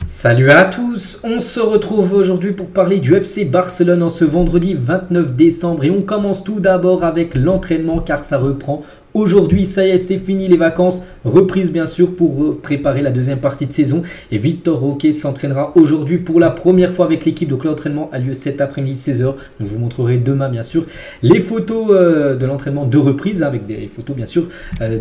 Salut à tous, on se retrouve aujourd'hui pour parler du FC Barcelone en ce vendredi 29 décembre et on commence tout d'abord avec l'entraînement car ça reprend. Aujourd'hui, ça y est, c'est fini les vacances, reprise bien sûr pour préparer la deuxième partie de saison et Victor Roque s'entraînera aujourd'hui pour la première fois avec l'équipe. Donc l'entraînement a lieu cet après-midi 16h. Je vous montrerai demain bien sûr les photos de l'entraînement de reprise avec des photos bien sûr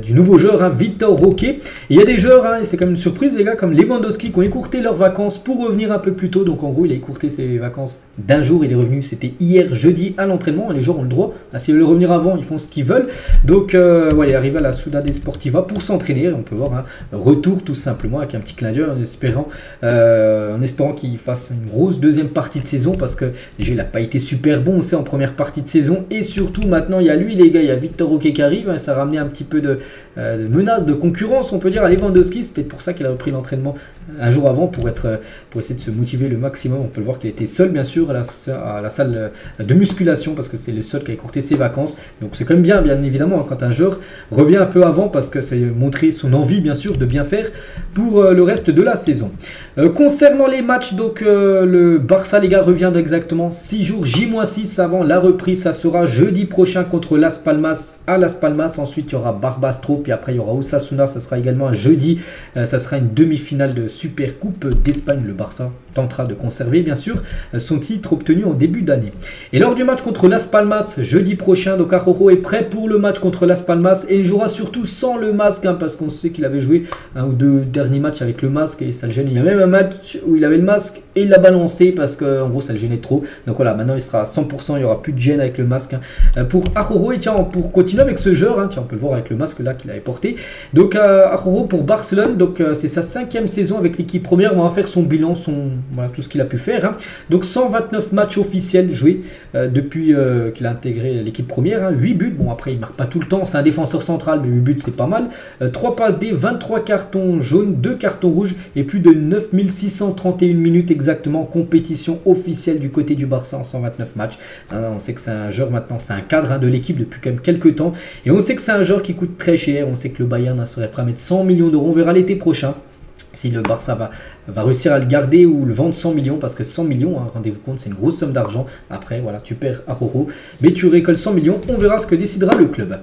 du nouveau joueur Victor Roque. Et il y a des joueurs, et c'est quand même une surprise les gars, comme Lewandowski qui ont écourté leurs vacances pour revenir un peu plus tôt. Donc en gros, il a écourté ses vacances d'un jour, il est revenu, c'était hier jeudi à l'entraînement et les joueurs ont le droit. S'ils veulent revenir avant, ils font ce qu'ils veulent. Donc il est arrivé à la Ciudad Deportiva pour s'entraîner. On peut voir un retour tout simplement avec un petit clin d'œil en espérant qu'il fasse une grosse deuxième partie de saison parce que déjà il n'a pas été super bon, on sait, en première partie de saison et surtout maintenant il y a lui les gars, il y a Victor Roque qui arrive, ça a ramené un petit peu de menace, de concurrence on peut dire à Lewandowski. C'est peut-être pour ça qu'il a repris l'entraînement un jour avant pour essayer de se motiver le maximum. On peut le voir qu'il était seul bien sûr à la salle de musculation parce que c'est le seul qui a écourté ses vacances. Donc c'est quand même bien évidemment quand un joueur revient un peu avant parce que c'est montrer son envie bien sûr de bien faire pour le reste de la saison. Concernant les matchs, donc le Barça les gars revient d'exactement 6 jours, J-6 avant la reprise. Ça sera jeudi prochain contre Las Palmas à Las Palmas. Ensuite il y aura Barbastro, puis après il y aura Osasuna. Ça sera également un jeudi. Ça sera une demi-finale de Super Coupe d'Espagne. Le Barça tentera de conserver bien sûr son titre obtenu en début d'année. Et lors du match contre Las Palmas jeudi prochain, donc Araujo est prêt pour le match contre Las Palmas et il jouera surtout sans le masque parce qu'on sait qu'il avait joué un ou deux derniers matchs avec le masque et ça le gêne. Il y a même un match où il avait le masque et il l'a balancé parce que en gros ça le gênait trop. Donc voilà, maintenant il sera à 100%, il n'y aura plus de gêne avec le masque pour Araujo. Et tiens, pour continuer avec ce joueur, tiens, on peut le voir avec le masque là qu'il avait porté. Donc Araujo pour Barcelone, donc c'est sa 5e saison avec l'équipe première. On va faire son bilan, voilà, tout ce qu'il a pu faire. Donc 129 matchs officiels joués depuis qu'il a intégré l'équipe première. 8 buts, bon après il marque pas tout le temps, c'est un défenseur central, mais 8 buts c'est pas mal. 3 passes D, 23 cartons jaunes, 2 cartons rouges et plus de 9631 minutes exactement compétition officielle du côté du Barça en 129 matchs. On sait que c'est un joueur maintenant, c'est un cadre de l'équipe depuis quand même quelques temps et on sait que c'est un joueur qui coûte très cher. On sait que le Bayern serait prêt à mettre 100 millions d'euros. On verra l'été prochain si le Barça va réussir à le garder ou le vendre 100 millions, parce que 100 millions, rendez-vous compte, c'est une grosse somme d'argent. Après, voilà, tu perds Araujo, mais tu récoltes 100 millions. On verra ce que décidera le club.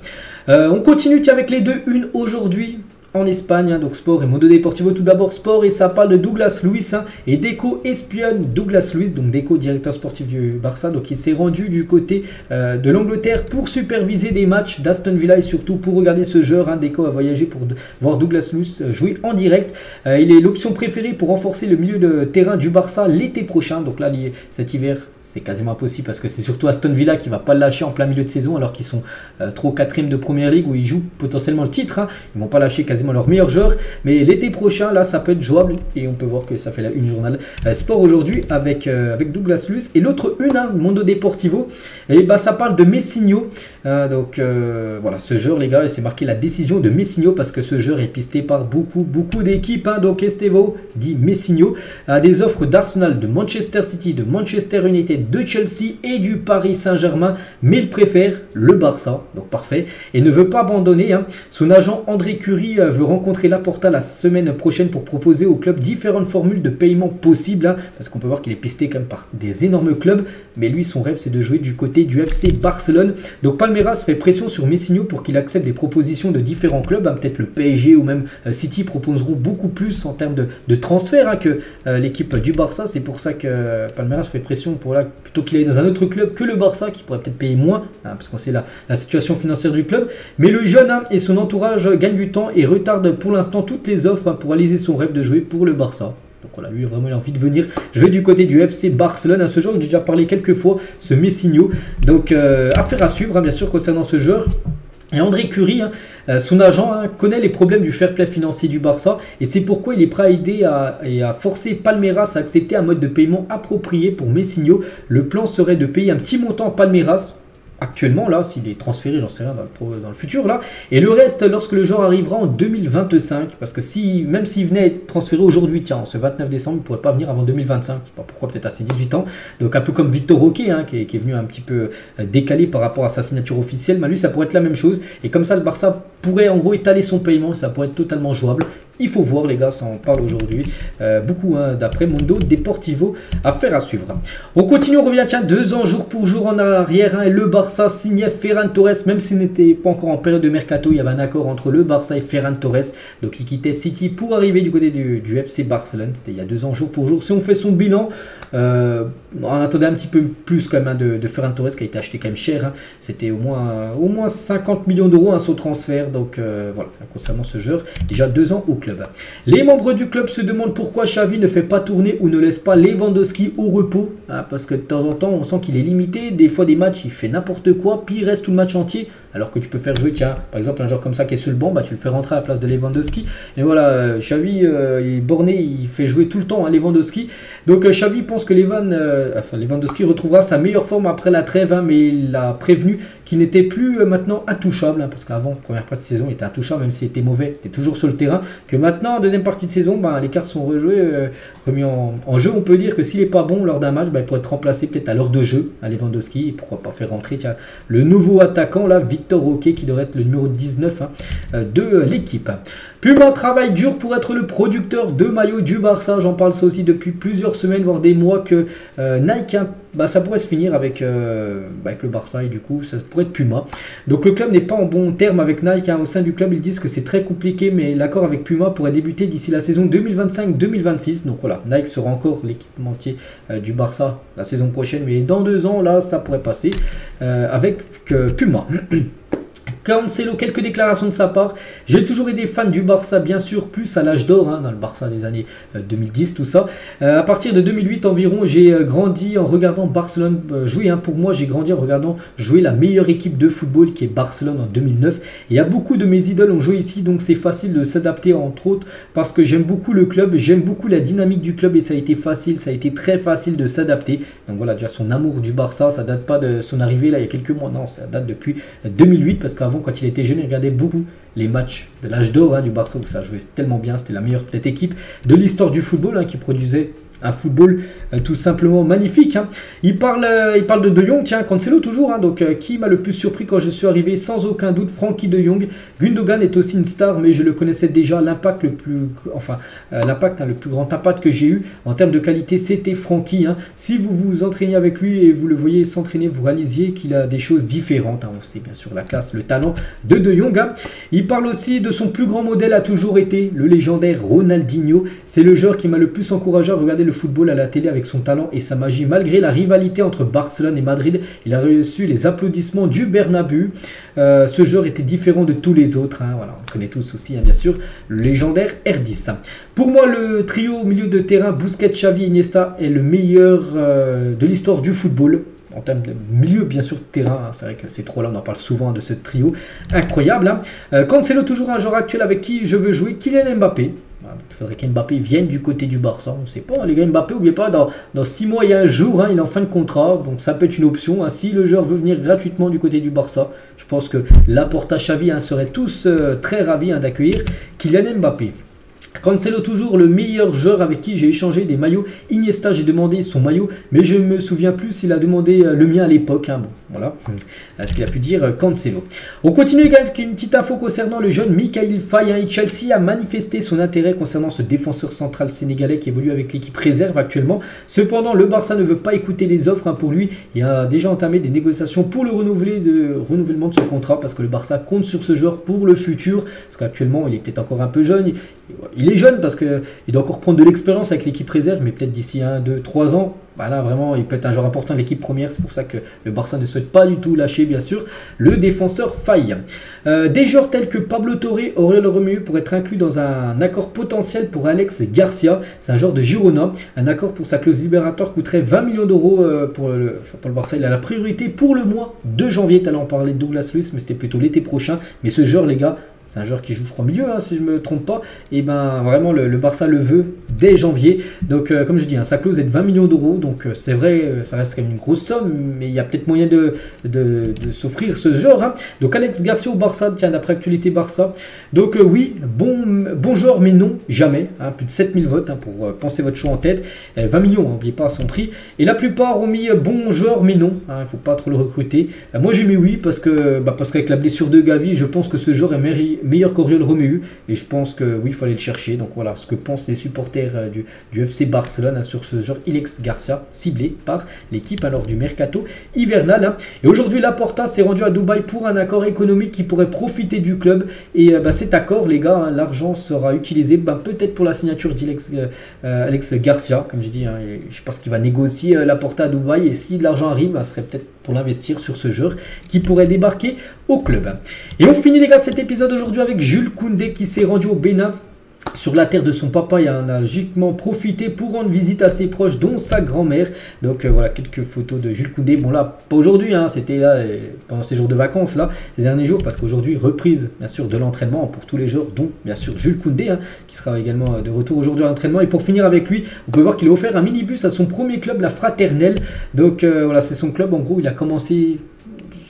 On continue avec les 2-1 aujourd'hui en Espagne, donc Sport et Mundo Deportivo. Tout d'abord Sport et ça parle de Douglas Luiz et Deco espionne Douglas Luiz, donc Deco directeur sportif du Barça, donc il s'est rendu du côté de l'Angleterre pour superviser des matchs d'Aston Villa et surtout pour regarder ce joueur. Deco a voyagé pour voir Douglas Luiz jouer en direct. Il est l'option préférée pour renforcer le milieu de terrain du Barça l'été prochain. Donc là cet hiver c'est quasiment impossible parce que c'est surtout Aston Villa qui ne va pas le lâcher en plein milieu de saison alors qu'ils sont 3 ou 4e de Première Ligue où ils jouent potentiellement le titre. Ils ne vont pas lâcher quasiment leurs meilleurs joueurs. Mais l'été prochain, là, ça peut être jouable et on peut voir que ça fait la une journal Sport aujourd'hui avec Douglas Luiz. Et l'autre une, Mundo Deportivo, et ça parle de Messinho. Donc voilà, ce joueur, les gars, c'est marqué la décision de Messinho parce que ce joueur est pisté par beaucoup d'équipes. Donc Estevo dit Messinho a des offres d'Arsenal, de Manchester City, de Manchester United, de Chelsea et du Paris Saint-Germain, mais il préfère le Barça, donc parfait, et ne veut pas abandonner. Son agent André Curie veut rencontrer Laporta la semaine prochaine pour proposer au club différentes formules de paiement possibles, parce qu'on peut voir qu'il est pisté quand même par des énormes clubs, mais lui son rêve c'est de jouer du côté du FC Barcelone. Donc Palmeiras fait pression sur Messinho pour qu'il accepte des propositions de différents clubs, peut-être le PSG ou même City proposeront beaucoup plus en termes de transfert que l'équipe du Barça. C'est pour ça que Palmeiras fait pression pour plutôt qu'il aille dans un autre club que le Barça qui pourrait peut-être payer moins parce qu'on sait la situation financière du club. Mais le jeune et son entourage gagnent du temps et retardent pour l'instant toutes les offres pour réaliser son rêve de jouer pour le Barça. Donc voilà, lui vraiment il a envie de venir jouer du côté du FC Barcelone. Ce joueur, j'ai déjà parlé quelques fois, ce Messinho. Donc affaire à suivre bien sûr concernant ce joueur. Et André Curie, son agent, connaît les problèmes du fair play financier du Barça et c'est pourquoi il est prêt à aider et à forcer Palmeiras à accepter un mode de paiement approprié pour Messinho. Le plan serait de payer un petit montant à Palmeiras actuellement là, s'il est transféré, j'en sais rien dans le futur là, et le reste lorsque le joueur arrivera en 2025, parce que même s'il venait être transféré aujourd'hui, tiens, ce 29 décembre, il ne pourrait pas venir avant 2025, je sais pas pourquoi, peut-être à ses 18 ans, donc un peu comme Victor Roque qui est venu un petit peu décalé par rapport à sa signature officielle, mais lui ça pourrait être la même chose, et comme ça le Barça pourrait en gros étaler son paiement, ça pourrait être totalement jouable, Il faut voir les gars, ça en parle aujourd'hui beaucoup d'après Mundo Deportivo, affaire à suivre. On continue, on revient 2 ans jour pour jour en arrière et le Barça signait Ferran Torres, même s'il n'était pas encore en période de mercato, il y avait un accord entre le Barça et Ferran Torres, donc il quittait City pour arriver du côté du FC Barcelone, c'était il y a 2 ans jour pour jour. Si on fait son bilan, on attendait un petit peu plus quand même de Ferran Torres qui a été acheté quand même cher, c'était au moins 50 millions d'euros son transfert, donc voilà, concernant ce joueur, déjà 2 ans au club. Les membres du club se demandent pourquoi Xavi ne fait pas tourner ou ne laisse pas Lewandowski au repos, parce que de temps en temps on sent qu'il est limité, des fois des matchs il fait n'importe quoi, puis il reste tout le match entier, alors que tu peux faire jouer, tiens, par exemple un joueur comme ça qui est sur le banc, tu le fais rentrer à la place de Lewandowski, et voilà, Xavi il est borné, il fait jouer tout le temps Lewandowski, donc Xavi pense que Lewandowski retrouvera sa meilleure forme après la trêve, mais il a prévenu qu'il n'était plus maintenant intouchable, parce qu'avant, première partie de saison, il était intouchable, même s'il était mauvais, il était toujours sur le terrain, que maintenant, en deuxième partie de saison, les cartes sont rejouées, remis en jeu. On peut dire que s'il n'est pas bon lors d'un match, il pourrait être remplacé peut-être à l'heure de jeu, à Lewandowski, et pourquoi pas faire rentrer le nouveau attaquant, là, Victor Roque, qui devrait être le numéro 19 de l'équipe. Puma travaille dur pour être le producteur de maillots du Barça, j'en parle ça aussi depuis plusieurs semaines, voire des mois, que Nike, ça pourrait se finir avec le Barça, et du coup ça pourrait être Puma. Donc le club n'est pas en bon terme avec Nike, au sein du club ils disent que c'est très compliqué, mais l'accord avec Puma pourrait débuter d'ici la saison 2025-2026. Donc voilà, Nike sera encore l'équipementier du Barça la saison prochaine, mais dans 2 ans là ça pourrait passer avec Puma. Cancelo, quelques déclarations de sa part. J'ai toujours été fan du Barça, bien sûr, plus à l'âge d'or, dans le Barça des années 2010, tout ça. À partir de 2008 environ, j'ai grandi en regardant Barcelone jouer. Pour moi, j'ai grandi en regardant jouer la meilleure équipe de football qui est Barcelone en 2009. Et il y a beaucoup de mes idoles ont joué ici, donc c'est facile de s'adapter, entre autres, parce que j'aime beaucoup le club, j'aime beaucoup la dynamique du club et ça a été facile, ça a été très facile de s'adapter. Donc voilà, déjà son amour du Barça, ça date pas de son arrivée là il y a quelques mois, non, ça date depuis 2008, parce qu'avant, quand il était jeune, il regardait beaucoup les matchs de l'âge d'or du Barça, où ça jouait tellement bien, c'était la meilleure peut-être équipe de l'histoire du football, qui produisait un football tout simplement magnifique. Il parle de Jong, Cancelo toujours, donc qui m'a le plus surpris quand je suis arrivé, sans aucun doute, Frenkie de Jong. Gundogan est aussi une star, mais je le connaissais déjà, l'impact le plus grand impact que j'ai eu en termes de qualité, c'était Frenkie. Si vous vous entraînez avec lui et vous le voyez s'entraîner, vous réalisiez qu'il a des choses différentes. On sait bien sûr la classe, le talent de Jong. Il parle aussi de son plus grand modèle a toujours été le légendaire Ronaldinho. C'est le joueur qui m'a le plus encouragé à regarder le football à la télé avec son talent et sa magie. Malgré la rivalité entre Barcelone et Madrid, il a reçu les applaudissements du Bernabéu. Ce joueur était différent de tous les autres. Voilà, on connaît tous aussi, bien sûr, le légendaire R10. Pour moi, le trio au milieu de terrain, Busquets, Xavi, Iniesta, est le meilleur de l'histoire du football. En termes de milieu, bien sûr, de terrain, c'est vrai que ces trois-là, on en parle souvent de ce trio incroyable. Cancelo, toujours un joueur actuel avec qui je veux jouer, Kylian Mbappé. Il faudrait qu'Mbappé vienne du côté du Barça, on ne sait pas. Les gars, Mbappé, n'oubliez pas, dans 6 mois, il y a un jour, il est en fin de contrat, donc ça peut être une option. Si le joueur veut venir gratuitement du côté du Barça, je pense que Laporta, Xavi seraient tous très ravis d'accueillir Kylian Mbappé. Cancelo, toujours le meilleur joueur avec qui j'ai échangé des maillots. Iniesta, j'ai demandé son maillot, mais je ne me souviens plus s'il a demandé le mien à l'époque. Bon, voilà ce qu'il a pu dire Cancelo. On continue avec une petite info concernant le jeune Mikayil Faye. Chelsea a manifesté son intérêt concernant ce défenseur central sénégalais qui évolue avec l'équipe réserve actuellement. Cependant, le Barça ne veut pas écouter les offres pour lui. Il a déjà entamé des négociations pour le renouvellement de son contrat, parce que le Barça compte sur ce joueur pour le futur. Parce qu'actuellement, il est peut-être encore un peu jeune. Il est jeune parce qu'il doit encore prendre de l'expérience avec l'équipe réserve, mais peut-être d'ici 1, 2, 3 ans, là vraiment il peut être un joueur important de l'équipe première. C'est pour ça que le Barça ne souhaite pas du tout lâcher, bien sûr, le défenseur Faye. Des joueurs tels que Pablo Torre, Aurélien Romeu pour être inclus dans un accord potentiel pour Alex Garcia. C'est un joueur de Girona. Un accord pour sa clause libératoire coûterait 20 millions d'euros pour le Barça. Il a la priorité pour le mois de janvier. Tu allais en parler de Douglas Luiz, mais c'était plutôt l'été prochain. Mais ce joueur, les gars, c'est un joueur qui joue, je crois, milieu, si je ne me trompe pas. Et vraiment, le Barça le veut dès janvier. Donc, comme je dis, sa clause est de 20 millions d'euros. Donc, c'est vrai, ça reste quand même une grosse somme. Mais il y a peut-être moyen de s'offrir ce genre. Donc, Alex Garcia au Barça, tiens, d'après actualité Barça. Donc, oui, bon joueur, mais non, jamais. Plus de 7000 votes pour penser votre choix en tête. 20 millions, n'oubliez pas son prix. Et la plupart ont mis bon joueur, mais non. Il ne faut pas trop le recruter. Moi, j'ai mis oui, parce qu'avec la blessure de Gavi, je pense que ce joueur est meilleur meilleur qu'Oriol Romeu. Et je pense que oui, il fallait le chercher. Donc voilà ce que pensent les supporters du FC Barcelone sur ce joueur Alex Garcia, ciblé par l'équipe lors du mercato hivernal. Et aujourd'hui, Laporta s'est rendu à Dubaï pour un accord économique qui pourrait profiter du club. Et cet accord, les gars, l'argent sera utilisé peut-être pour la signature d'Alex Garcia. Comme j'ai dit, je pense qu'il va négocier Laporta à Dubaï. Et si de l'argent arrive, ce serait peut-être pour l'investir sur ce joueur qui pourrait débarquer au club. Et on finit les gars cet épisode aujourd'hui avec Jules Koundé qui s'est rendu au Bénin. Sur la terre de son papa, il en a logiquement profité pour rendre visite à ses proches, dont sa grand-mère. Donc voilà, quelques photos de Jules Koundé. Bon là, pas aujourd'hui, c'était là pendant ces jours de vacances, là, ces derniers jours, parce qu'aujourd'hui, reprise bien sûr de l'entraînement pour tous les joueurs, dont bien sûr Jules Koundé, qui sera également de retour aujourd'hui à l'entraînement. Et pour finir avec lui, on peut voir qu'il a offert un minibus à son premier club, la Fraternelle. Donc voilà, c'est son club, en gros, il a commencé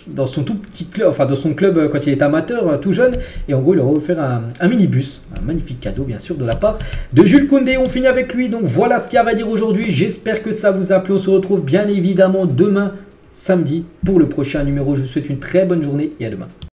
dans son tout petit club, enfin dans son club quand il est amateur, tout jeune, et en gros il leur a offert un minibus, un magnifique cadeau bien sûr de la part de Jules Koundé. On finit avec lui, donc voilà ce qu'il y a à dire aujourd'hui. J'espère que ça vous a plu. On se retrouve bien évidemment demain samedi pour le prochain numéro. Je vous souhaite une très bonne journée et à demain.